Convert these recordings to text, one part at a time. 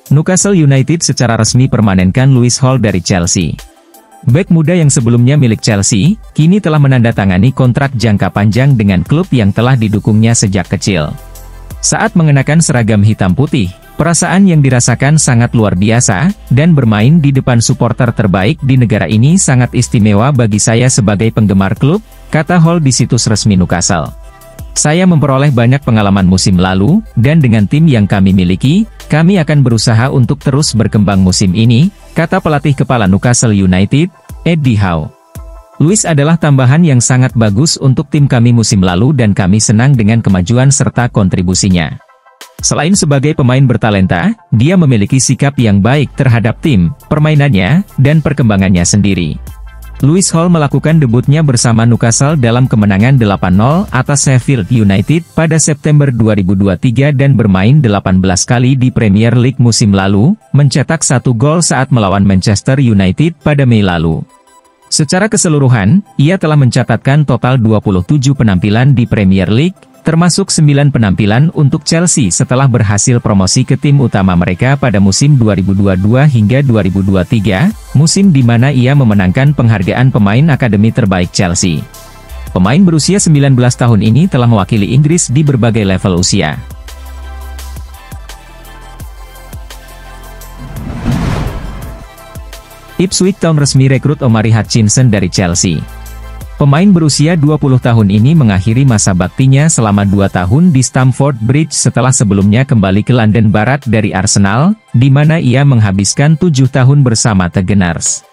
Newcastle United secara resmi permanenkan Lewis Hall dari Chelsea. Bek muda yang sebelumnya milik Chelsea, kini telah menandatangani kontrak jangka panjang dengan klub yang telah didukungnya sejak kecil. Saat mengenakan seragam hitam putih, perasaan yang dirasakan sangat luar biasa, dan bermain di depan supporter terbaik di negara ini sangat istimewa bagi saya sebagai penggemar klub, kata Hall di situs resmi Newcastle. Saya memperoleh banyak pengalaman musim lalu, dan dengan tim yang kami miliki, kami akan berusaha untuk terus berkembang musim ini, kata pelatih kepala Newcastle United, Eddie Howe. Lewis adalah tambahan yang sangat bagus untuk tim kami musim lalu dan kami senang dengan kemajuan serta kontribusinya. Selain sebagai pemain bertalenta, dia memiliki sikap yang baik terhadap tim, permainannya, dan perkembangannya sendiri. Lewis Hall melakukan debutnya bersama Newcastle dalam kemenangan 8-0 atas Sheffield United pada September 2023 dan bermain 18 kali di Premier League musim lalu, mencetak 1 gol saat melawan Manchester United pada Mei lalu. Secara keseluruhan, ia telah mencatatkan total 27 penampilan di Premier League, termasuk 9 penampilan untuk Chelsea setelah berhasil promosi ke tim utama mereka pada musim 2022 hingga 2023, musim di mana ia memenangkan penghargaan pemain akademi terbaik Chelsea. Pemain berusia 19 tahun ini telah mewakili Inggris di berbagai level usia. Ipswich Town resmi rekrut Omari Hutchinson dari Chelsea. Pemain berusia 20 tahun ini mengakhiri masa baktinya selama 2 tahun di Stamford Bridge setelah sebelumnya kembali ke London Barat dari Arsenal, di mana ia menghabiskan 7 tahun bersama The Gunners.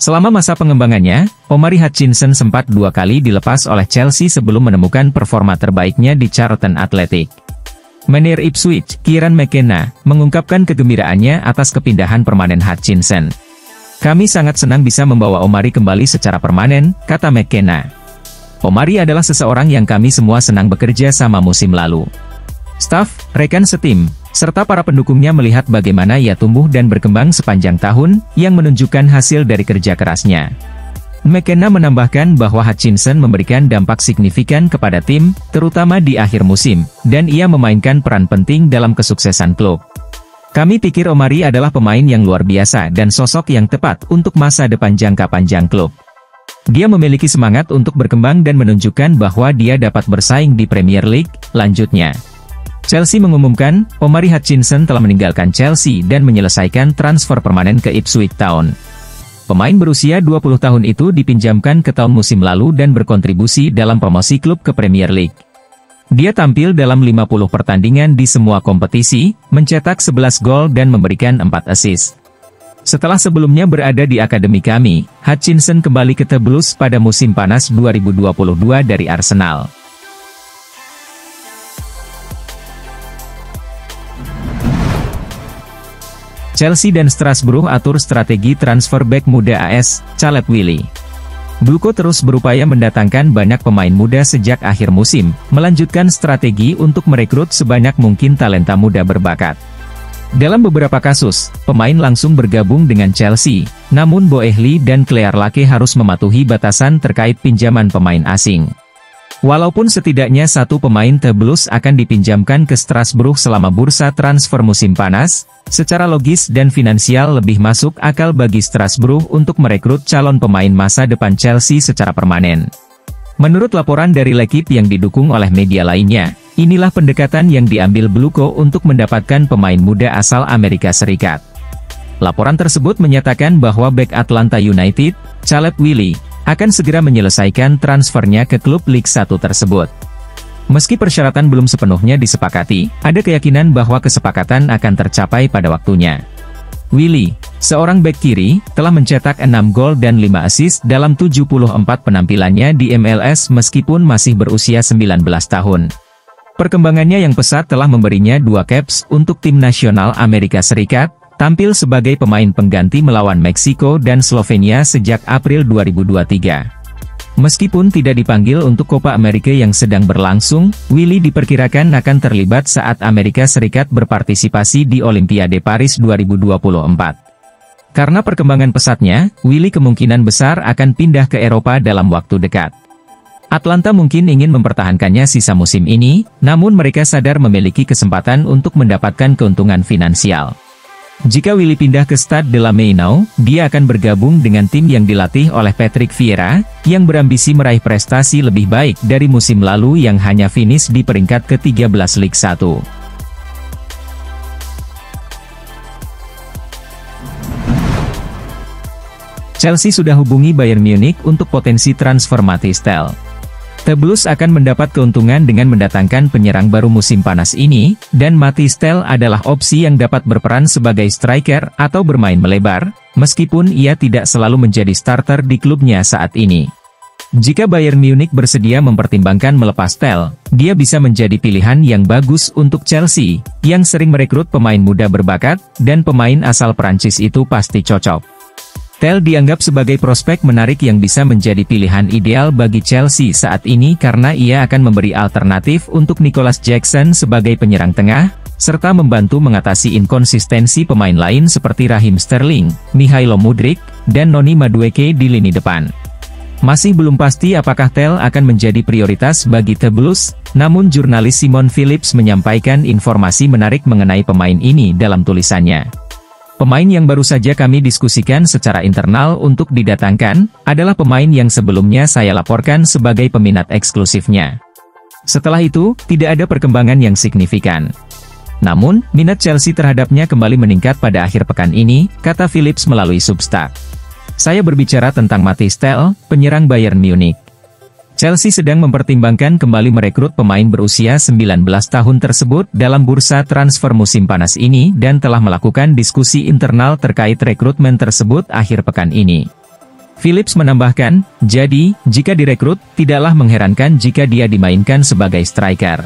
Selama masa pengembangannya, Omari Hutchinson sempat 2 kali dilepas oleh Chelsea sebelum menemukan performa terbaiknya di Charlton Athletic. Manajer Ipswich, Kieran McKenna, mengungkapkan kegembiraannya atas kepindahan permanen Hutchinson. Kami sangat senang bisa membawa Omari kembali secara permanen, kata McKenna. Omari adalah seseorang yang kami semua senang bekerja sama musim lalu. Staf, rekan setim, serta para pendukungnya melihat bagaimana ia tumbuh dan berkembang sepanjang tahun, yang menunjukkan hasil dari kerja kerasnya. McKenna menambahkan bahwa Hutchinson memberikan dampak signifikan kepada tim, terutama di akhir musim, dan ia memainkan peran penting dalam kesuksesan klub. Kami pikir Omari adalah pemain yang luar biasa dan sosok yang tepat untuk masa depan jangka panjang klub. Dia memiliki semangat untuk berkembang dan menunjukkan bahwa dia dapat bersaing di Premier League, lanjutnya. Chelsea mengumumkan, Omari Hutchinson telah meninggalkan Chelsea dan menyelesaikan transfer permanen ke Ipswich Town. Pemain berusia 20 tahun itu dipinjamkan ke tahun musim lalu dan berkontribusi dalam promosi klub ke Premier League. Dia tampil dalam 50 pertandingan di semua kompetisi, mencetak 11 gol dan memberikan 4 assist. Setelah sebelumnya berada di akademi kami, Hutchinson kembali ke The Blues pada musim panas 2022 dari Arsenal. Chelsea dan Strasbourg atur strategi transfer bek muda AS, Caleb Willy. Bluko terus berupaya mendatangkan banyak pemain muda sejak akhir musim, melanjutkan strategi untuk merekrut sebanyak mungkin talenta muda berbakat. Dalam beberapa kasus, pemain langsung bergabung dengan Chelsea, namun Boehly dan Claire Lake harus mematuhi batasan terkait pinjaman pemain asing. Walaupun setidaknya 1 pemain The Blues akan dipinjamkan ke Strasbourg selama bursa transfer musim panas, secara logis dan finansial lebih masuk akal bagi Strasbourg untuk merekrut calon pemain masa depan Chelsea secara permanen. Menurut laporan dari L'Equipe yang didukung oleh media lainnya, inilah pendekatan yang diambil Bluko untuk mendapatkan pemain muda asal Amerika Serikat. Laporan tersebut menyatakan bahwa bek Atlanta United, Caleb Willy, akan segera menyelesaikan transfernya ke klub Liga 1 tersebut. Meski persyaratan belum sepenuhnya disepakati, ada keyakinan bahwa kesepakatan akan tercapai pada waktunya. Willy, seorang bek kiri, telah mencetak 6 gol dan 5 assist dalam 74 penampilannya di MLS meskipun masih berusia 19 tahun. Perkembangannya yang pesat telah memberinya 2 caps untuk tim nasional Amerika Serikat, tampil sebagai pemain pengganti melawan Meksiko dan Slovenia sejak April 2023. Meskipun tidak dipanggil untuk Copa America yang sedang berlangsung, Willy diperkirakan akan terlibat saat Amerika Serikat berpartisipasi di Olimpiade Paris 2024. Karena perkembangan pesatnya, Willy kemungkinan besar akan pindah ke Eropa dalam waktu dekat. Atlanta mungkin ingin mempertahankannya sisa musim ini, namun mereka sadar memiliki kesempatan untuk mendapatkan keuntungan finansial. Jika Willy pindah ke Stade de la Mainau, dia akan bergabung dengan tim yang dilatih oleh Patrick Vieira, yang berambisi meraih prestasi lebih baik dari musim lalu yang hanya finish di peringkat ke-13 Ligue 1. Chelsea sudah hubungi Bayern Munich untuk potensi transfer Mathys Tel. The Blues akan mendapat keuntungan dengan mendatangkan penyerang baru musim panas ini, dan Mathys Tel adalah opsi yang dapat berperan sebagai striker atau bermain melebar, meskipun ia tidak selalu menjadi starter di klubnya saat ini. Jika Bayern Munich bersedia mempertimbangkan melepas Tel, dia bisa menjadi pilihan yang bagus untuk Chelsea, yang sering merekrut pemain muda berbakat, dan pemain asal Prancis itu pasti cocok. Tel dianggap sebagai prospek menarik yang bisa menjadi pilihan ideal bagi Chelsea saat ini karena ia akan memberi alternatif untuk Nicolas Jackson sebagai penyerang tengah, serta membantu mengatasi inkonsistensi pemain lain seperti Raheem Sterling, Michailo Mudryk, dan Noni Madueke di lini depan. Masih belum pasti apakah Tel akan menjadi prioritas bagi The Blues, namun jurnalis Simon Phillips menyampaikan informasi menarik mengenai pemain ini dalam tulisannya. Pemain yang baru saja kami diskusikan secara internal untuk didatangkan, adalah pemain yang sebelumnya saya laporkan sebagai peminat eksklusifnya. Setelah itu, tidak ada perkembangan yang signifikan. Namun, minat Chelsea terhadapnya kembali meningkat pada akhir pekan ini, kata Phillips melalui Substack. Saya berbicara tentang Mathys Tel, penyerang Bayern Munich. Chelsea sedang mempertimbangkan kembali merekrut pemain berusia 19 tahun tersebut dalam bursa transfer musim panas ini dan telah melakukan diskusi internal terkait rekrutmen tersebut akhir pekan ini. Phillips menambahkan, jadi, jika direkrut, tidaklah mengherankan jika dia dimainkan sebagai striker.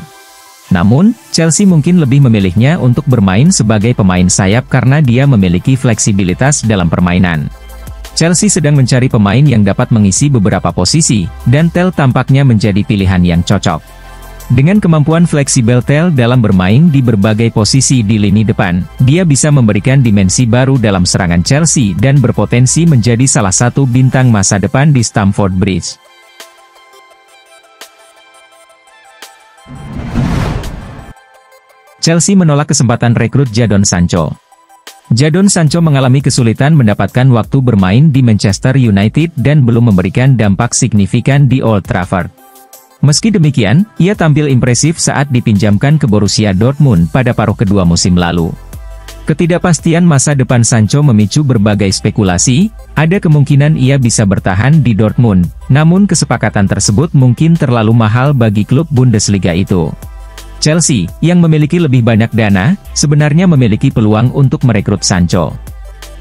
Namun, Chelsea mungkin lebih memilihnya untuk bermain sebagai pemain sayap karena dia memiliki fleksibilitas dalam permainan. Chelsea sedang mencari pemain yang dapat mengisi beberapa posisi, dan Tel tampaknya menjadi pilihan yang cocok. Dengan kemampuan fleksibel Tel dalam bermain di berbagai posisi di lini depan, dia bisa memberikan dimensi baru dalam serangan Chelsea dan berpotensi menjadi salah satu bintang masa depan di Stamford Bridge. Chelsea menolak kesempatan rekrut Jadon Sancho. Jadon Sancho mengalami kesulitan mendapatkan waktu bermain di Manchester United dan belum memberikan dampak signifikan di Old Trafford. Meski demikian, ia tampil impresif saat dipinjamkan ke Borussia Dortmund pada paruh kedua musim lalu. Ketidakpastian masa depan Sancho memicu berbagai spekulasi, ada kemungkinan ia bisa bertahan di Dortmund, namun kesepakatan tersebut mungkin terlalu mahal bagi klub Bundesliga itu. Chelsea, yang memiliki lebih banyak dana, sebenarnya memiliki peluang untuk merekrut Sancho.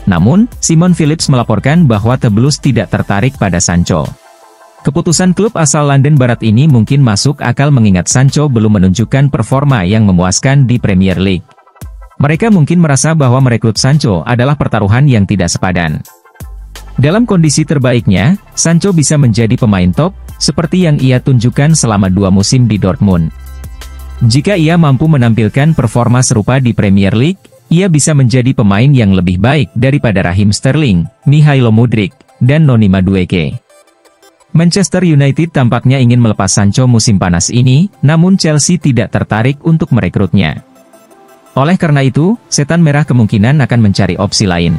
Namun, Simon Phillips melaporkan bahwa The Blues tidak tertarik pada Sancho. Keputusan klub asal London Barat ini mungkin masuk akal mengingat Sancho belum menunjukkan performa yang memuaskan di Premier League. Mereka mungkin merasa bahwa merekrut Sancho adalah pertaruhan yang tidak sepadan. Dalam kondisi terbaiknya, Sancho bisa menjadi pemain top, seperti yang ia tunjukkan selama 2 musim di Dortmund. Jika ia mampu menampilkan performa serupa di Premier League, ia bisa menjadi pemain yang lebih baik daripada Raheem Sterling, Michailo Mudryk, dan Noni Madueke. Manchester United tampaknya ingin melepas Sancho musim panas ini, namun Chelsea tidak tertarik untuk merekrutnya. Oleh karena itu, Setan Merah kemungkinan akan mencari opsi lain.